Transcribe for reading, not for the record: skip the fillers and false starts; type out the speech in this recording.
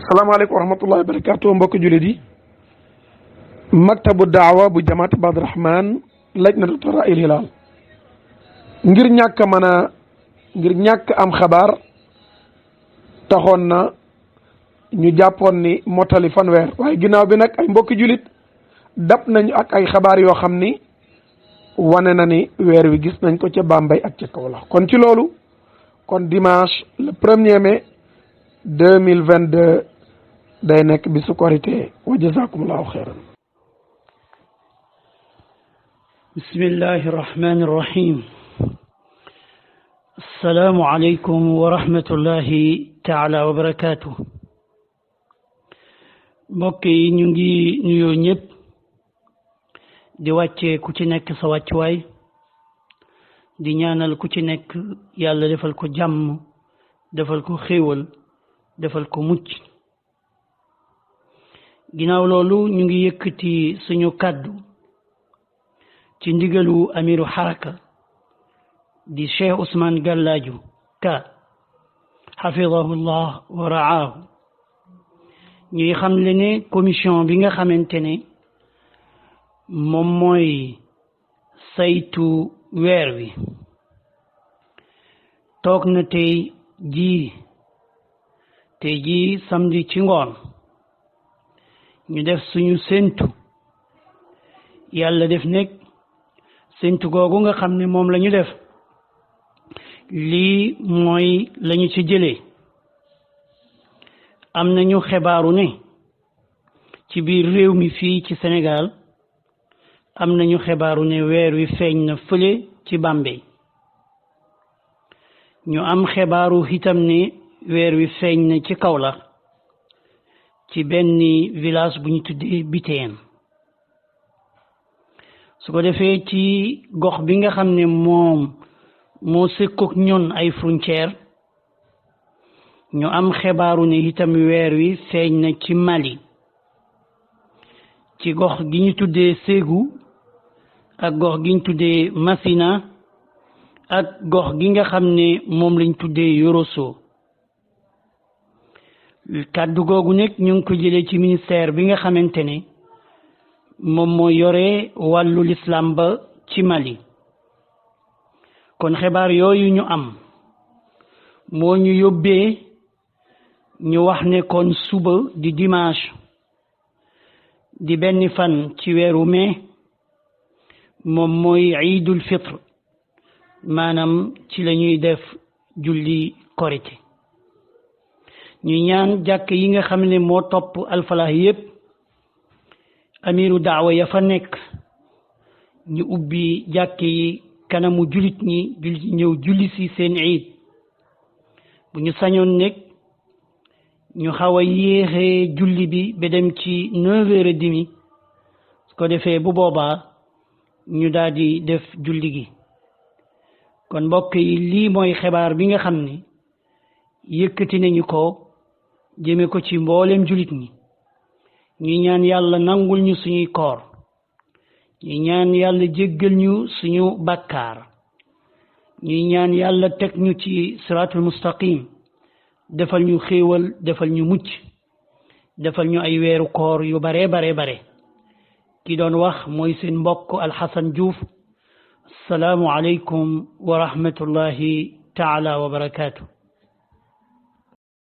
salaamaaleykum wa rahmatullahi wa barakaatu mbokki jullit yi maktabu daawa bu jamaati Ibaadu Rahmaan lajnatu taraa'il hilaal ngir ñàkk am xabaar taxoon na ñu jàppoon ni mottali fanweer waaye ginnaaw bi nag ay mbokki jullit dab nañu ak ay xabaar yoo xam ni wane na ni weer wi gis nañ ko ca Bambey ak ca Kaolack kon ci loolu kon dimanche le 1er mai 2022 day nekk bisu korité wa jazakumullahu xeyran. bismillahi rahmani rahim. assalaamu aleykum wa rahmatullahi taala wa barakaatu. mbokk yi ñu ngi nuyoo ñëpp di wàcce ku ci nekk sa wàccuwaay di ñaanal ku ci nekk yàlla defal ko jàmm defal ko xéewal defal ko mucc. ginnaaw loolu ñu ngi yëkkati suñu kàddu ci ndigalu amiru xaraka di Cheikh Ousmane Gallaju Ka xafidahullah wa raahu ñuy xamle ne commission bi nga xamante ne moom mooy saytu weer wi toog na tey jii samedi ci ngoon ñu def suñu séntu yàlla def nekk séntu googu nga xam ne moom la ñu def lii mooy lañu ci jëlee am nañu xibaaru ne ci biir réew mi fii ci Sénégal am nañu xibaaru ne weer wi feeñ na fële ci Bambey ñu am xibaaru itam ne weer wi feeñ na ci Kaolack ci benn village bu ñu tuddee Bitéen su ko defee ci gox bi nga xam ne moom moo sëkkook ñun ay frontière ñu am xibaaru ne itam weer wi feeñ na ci Mali ci gox gi ñu tuddee Ségou ak gox gi ñu tuddee Massina ak gox gi nga xam ne moom lañ tuddee Yorosso. kàddu googu nekk ñu ngi ko jëlee ci ministère bi nga xamante ne moom moo yore wàllu lislaam ba ci Mali. kon xibaar yooyu ñu am moo ñu yóbbee ñu wax ne kon suba di dimanche di benn fan ci weeru mai moom mooy iidul fitre maanaam ci la ñuy def julli korité. ñu ñaan jàkk yi nga xam ne moo topp alfalaah yépp amiru daawa ya fa nekk ñu ubbi jàkk yi kanamu jullit ñi ñëw julli si seen iid bu ñu sañoon nekk ñu xaw a yéexee julli bi ba dem ci 9h30 su ko defee bu boobaa ñu daal di def julli gi. kon mbokk yi lii mooy xibaar bi nga xam ne yëkkati nañu ko jëme ko ci mboolem jullit ñi ñuy ñaan yàlla nangul ñu suñuy koor ñuy ñaan yàlla jéggal ñu suñu bàkkaar ñuy ñaan yàlla teg ñu ci siraatul mustaqim defal ñu xéewal defal ñu mucc defal ñu ay weeru koor yu bare ki doon wax mooy seen mbokk Alxasan Diouf. asalaamu aleykum wa rahmatullahi taala wa barakaatu.